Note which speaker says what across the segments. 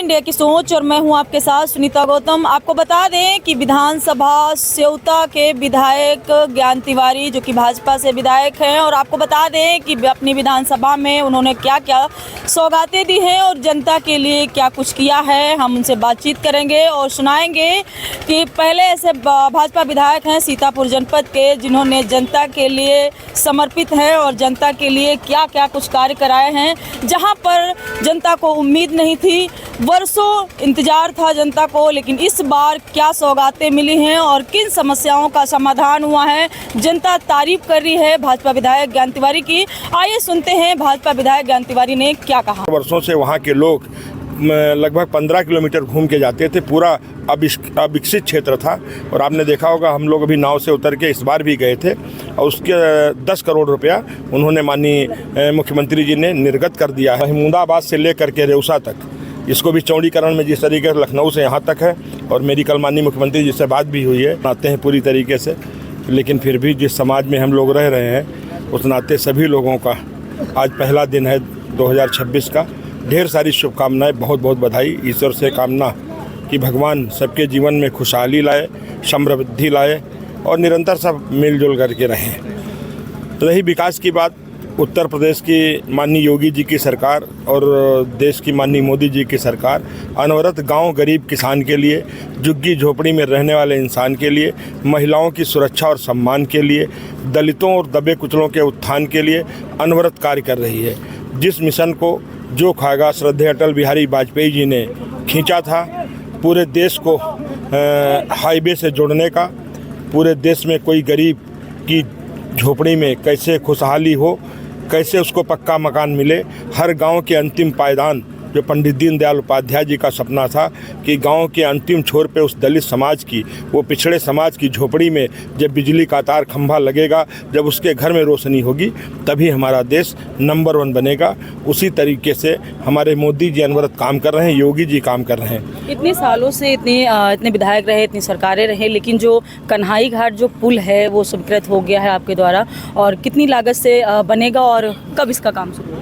Speaker 1: India की सोच और मैं हूं आपके साथ सुनीता गौतम। आपको बता दें कि विधानसभा सेवता के विधायक ज्ञान तिवारी जो कि भाजपा से विधायक हैं, और आपको बता दें कि अपनी विधानसभा में उन्होंने क्या क्या सौगातें दी हैं और जनता के लिए क्या कुछ किया है। हम उनसे बातचीत करेंगे और सुनाएंगे कि पहले ऐसे भाजपा विधायक हैं सीतापुर जनपद के जिन्होंने जनता के लिए समर्पित हैं और जनता के लिए क्या क्या कुछ कार्य कराए हैं, जहां पर जनता को उम्मीद नहीं थी, वर्षों इंतजार था जनता को। लेकिन इस बार क्या सौगातें मिली हैं और किन समस्याओं का समाधान हुआ है, जनता तारीफ कर रही है भाजपा विधायक ज्ञान तिवारी की। आइए सुनते हैं भाजपा विधायक ज्ञान तिवारी ने क्या कहा।
Speaker 2: वर्षों से वहाँ के लोग लगभग 15 किलोमीटर घूम के जाते थे। पूरा अविकसित क्षेत्र था और आपने देखा होगा हम लोग अभी नाव से उतर के इस बार भी गए थे और उसके 10 करोड़ रुपया उन्होंने माननीय मुख्यमंत्री जी ने निर्गत कर दिया है। महमूदाबाद से लेकर के रेउसा तक, इसको भी चौड़ीकरण में जिस तरीके से लखनऊ से यहाँ तक है, और मेरी कल माननीय मुख्यमंत्री जी से बात भी हुई है, आते हैं पूरी तरीके से। लेकिन फिर भी जिस समाज में हम लोग रह रहे हैं उस नाते सभी लोगों का आज पहला दिन है 2026 का। ढेर सारी शुभकामनाएं, बहुत बहुत बधाई। ईश्वर से कामना कि भगवान सबके जीवन में खुशहाली लाए, समृद्धि लाए और निरंतर सब मिलजुल करके रहें। रही विकास की बात, उत्तर प्रदेश की माननीय योगी जी की सरकार और देश की माननीय मोदी जी की सरकार अनवरत गांव गरीब किसान के लिए, झुग्गी झोपड़ी में रहने वाले इंसान के लिए, महिलाओं की सुरक्षा और सम्मान के लिए, दलितों और दबे कुचलों के उत्थान के लिए अनवरत कार्य कर रही है। जिस मिशन को जो खागा श्रद्धेय अटल बिहारी वाजपेयी जी ने खींचा था, पूरे देश को हाईवे से जोड़ने का, पूरे देश में कोई गरीब की झोपड़ी में कैसे खुशहाली हो, कैसे उसको पक्का मकान मिले, हर गांव के अंतिम पायदान, जो पंडित दीनदयाल उपाध्याय जी का सपना था कि गांव के अंतिम छोर पे उस दलित समाज की, वो पिछड़े समाज की झोपड़ी में जब बिजली का तार खंभा लगेगा, जब उसके घर में रोशनी होगी, तभी हमारा देश नंबर 1 बनेगा। उसी तरीके से हमारे मोदी जी अनवरत काम कर रहे हैं, योगी जी काम कर रहे हैं।
Speaker 1: इतने सालों से इतने विधायक रहे, इतनी सरकारें रहे, लेकिन जो कन्हाई घाट जो पुल है वो स्वीकृत हो गया है आपके द्वारा, और कितनी लागत से बनेगा और कब इसका काम शुरू होगा?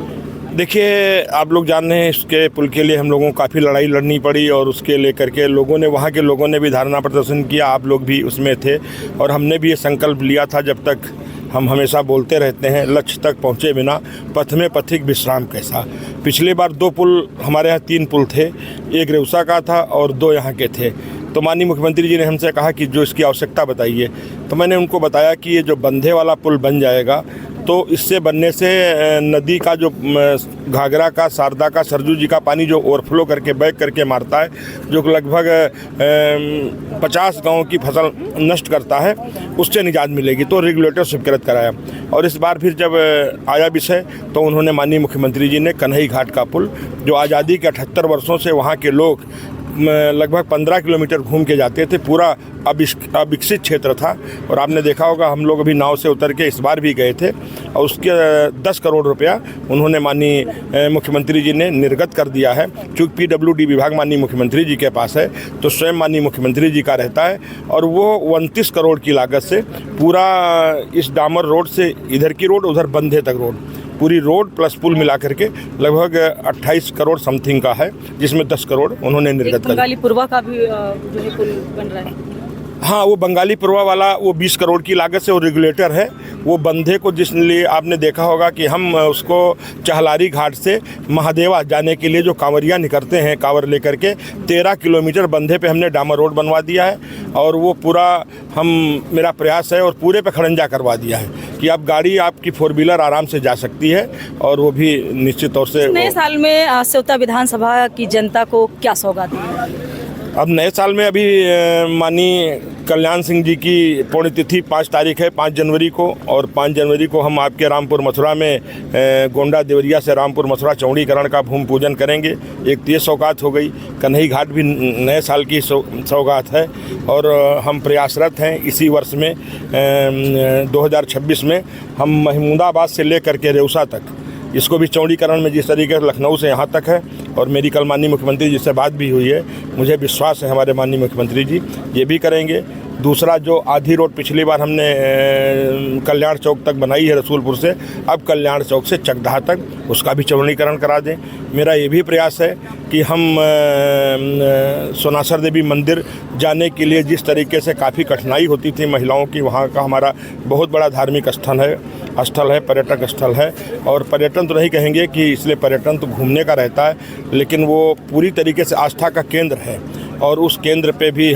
Speaker 2: देखिए, आप लोग जान रहे हैं इसके पुल के लिए हम लोगों को काफ़ी लड़ाई लड़नी पड़ी और उसके लेकर के लोगों ने, वहाँ के लोगों ने भी धरना प्रदर्शन किया, आप लोग भी उसमें थे। और हमने भी ये संकल्प लिया था, जब तक हम हमेशा बोलते रहते हैं, लक्ष्य तक पहुँचे बिना पथ में पथिक विश्राम कैसा। पिछली बार 2 पुल, हमारे यहाँ 3 पुल थे, एक रेउसा का था और 2 यहाँ के थे। तो माननीय मुख्यमंत्री जी ने हमसे कहा कि जो इसकी आवश्यकता बताइए। तो मैंने उनको बताया कि ये जो बंधे वाला पुल बन जाएगा तो इससे बनने से नदी का जो घाघरा का, शारदा का, सरजू जी का पानी जो ओवरफ्लो करके बैक करके मारता है, जो लगभग 50 गाँव की फसल नष्ट करता है, उससे निजात मिलेगी। तो रेगुलेटर स्वीकृत कराया और इस बार फिर जब आया विषय तो उन्होंने माननीय मुख्यमंत्री जी ने कन्हई घाट का पुल, जो आज़ादी के 78 वर्षों से वहाँ के लोग लगभग 15 किलोमीटर घूम के जाते थे, पूरा अविकसित क्षेत्र था और आपने देखा होगा हम लोग अभी नाव से उतर के इस बार भी गए थे और उसके 10 करोड़ रुपया उन्होंने माननीय मुख्यमंत्री जी ने निर्गत कर दिया है। चूँकि PWD विभाग माननीय मुख्यमंत्री जी के पास है तो स्वयं माननीय मुख्यमंत्री जी का रहता है और वो 29 करोड़ की लागत से पूरा इस डामर रोड से, इधर की रोड उधर बंधे तक रोड, पूरी रोड प्लस पुल मिला करके लगभग 28 करोड़ समथिंग का है, जिसमें 10 करोड़ उन्होंने निर्गत कर।
Speaker 1: बंगाली पुरवा का भी जो है पुल बन रहा है।
Speaker 2: हाँ, वो बंगाली पुरवा वाला वो 20 करोड़ की लागत से वो रेगुलेटर है। वो बंधे को जिसलिए आपने देखा होगा कि हम उसको चहलारी घाट से महादेवा जाने के लिए जो कांवरिया निकलते हैं कांवर लेकर के, 13 किलोमीटर बंधे पे हमने डामर रोड बनवा दिया है और वो पूरा मेरा प्रयास है और पूरे पे खड़ंजा करवा दिया है कि अब गाड़ी आपकी 4 व्हीलर आराम से जा सकती है और वो भी निश्चित तौर से।
Speaker 1: नए साल में सेवता विधानसभा की जनता को क्या सौगात दी?
Speaker 2: अब नए साल में अभी माननीय कल्याण सिंह जी की पुण्यतिथि 5 तारीख है, 5 जनवरी को, और 5 जनवरी को हम आपके रामपुर मथुरा में गोंडा देवरिया से रामपुर मथुरा चौड़ीकरण का भूमि पूजन करेंगे। एक तो ये सौगात हो गई। कन्हई घाट भी नए साल की सौगात है और हम प्रयासरत हैं इसी वर्ष में 2026 में हम महमूदाबाद से लेकर के रेउसा तक, इसको भी चौड़ीकरण में जिस तरीके से लखनऊ से यहाँ तक है, और मेरी कल माननीय मुख्यमंत्री जी से बात भी हुई है, मुझे विश्वास है हमारे माननीय मुख्यमंत्री जी ये भी करेंगे। दूसरा जो आधी रोड पिछली बार हमने कल्याण चौक तक बनाई है रसूलपुर से, अब कल्याण चौक से चकदहा तक उसका भी चौड़ीकरण करा दें। मेरा ये भी प्रयास है कि हम सोनासर देवी मंदिर जाने के लिए जिस तरीके से काफ़ी कठिनाई होती थी महिलाओं की, वहाँ का हमारा बहुत बड़ा धार्मिक स्थल है, पर्यटक स्थल है। और पर्यटन तो नहीं कहेंगे कि इसलिए पर्यटन तो घूमने का रहता है, लेकिन वो पूरी तरीके से आस्था का केंद्र है और उस केंद्र पे भी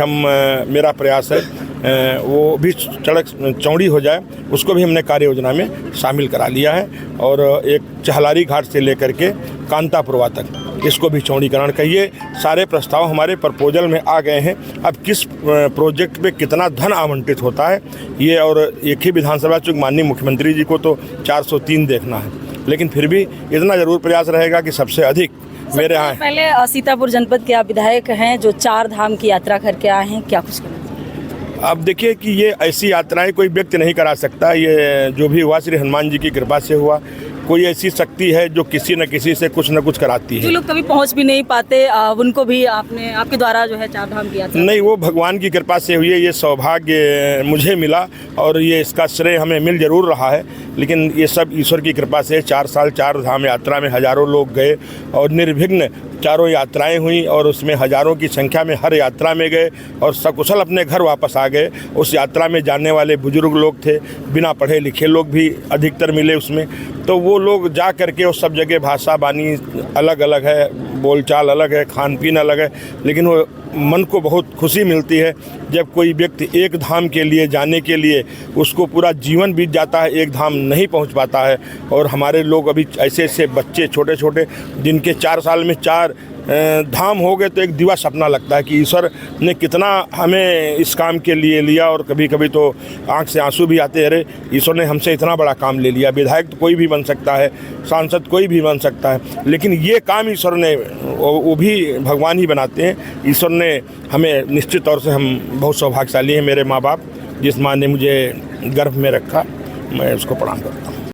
Speaker 2: मेरा प्रयास है वो भी सड़क चौड़ी हो जाए, उसको भी हमने कार्य योजना में शामिल करा लिया है। और एक चहलारी घाट से लेकर के कांतापुरवा तक इसको भी चौड़ीकरण का ये सारे प्रस्ताव हमारे प्रपोजल में आ गए हैं। अब किस प्रोजेक्ट पे कितना धन आवंटित होता है ये, और एक ही विधानसभा चूँकि माननीय मुख्यमंत्री जी को तो 403 देखना है, लेकिन फिर भी इतना ज़रूर प्रयास रहेगा कि सबसे अधिक मेरे यहाँ।
Speaker 1: पहले सीतापुर जनपद के आप विधायक हैं जो 4 धाम की यात्रा करके आए हैं, क्या कुछ कहना?
Speaker 2: अब देखिए कि ये ऐसी यात्राएं कोई व्यक्ति नहीं करा सकता, ये जो भी हुआ श्री हनुमान जी की कृपा से हुआ। कोई ऐसी शक्ति है जो किसी न किसी से कुछ न कुछ कराती है।
Speaker 1: जो लोग कभी पहुंच भी नहीं पाते उनको भी आपके द्वारा जो है 4 धाम की यात्रा।
Speaker 2: नहीं, वो भगवान की कृपा से हुई है, ये सौभाग्य मुझे मिला और ये इसका श्रेय हमें मिल जरूर रहा है, लेकिन ये सब ईश्वर की कृपा से 4 साल 4 धाम यात्रा में हज़ारों लोग गए और निर्विघ्न चारों यात्राएं हुई और उसमें हज़ारों की संख्या में हर यात्रा में गए और सकुशल अपने घर वापस आ गए। उस यात्रा में जाने वाले बुजुर्ग लोग थे, बिना पढ़े लिखे लोग भी अधिकतर मिले उसमें। तो वो लोग जा करके उस सब जगह भाषा बानी अलग अलग है, बोलचाल अलग है, खान पीन अलग है, लेकिन वो मन को बहुत खुशी मिलती है जब कोई व्यक्ति एक धाम के लिए जाने के लिए उसको पूरा जीवन बीत जाता है, एक धाम नहीं पहुंच पाता है। और हमारे लोग अभी ऐसे ऐसे बच्चे छोटे छोटे जिनके 4 साल में 4 धाम हो गए, तो एक दिवा सपना लगता है कि ईश्वर ने कितना हमें इस काम के लिए लिया। और कभी कभी तो आंख से आंसू भी आते हैं, अरे ईश्वर ने हमसे इतना बड़ा काम ले लिया। विधायक तो कोई भी बन सकता है, सांसद कोई भी बन सकता है, लेकिन ये काम ईश्वर ने, वो भी भगवान ही बनाते हैं। ईश्वर ने हमें निश्चित तौर से, हम बहुत सौभाग्यशाली हैं। मेरे माँ बाप जिस माँ ने मुझे गर्भ में रखा, मैं उसको प्रणाम करता हूँ।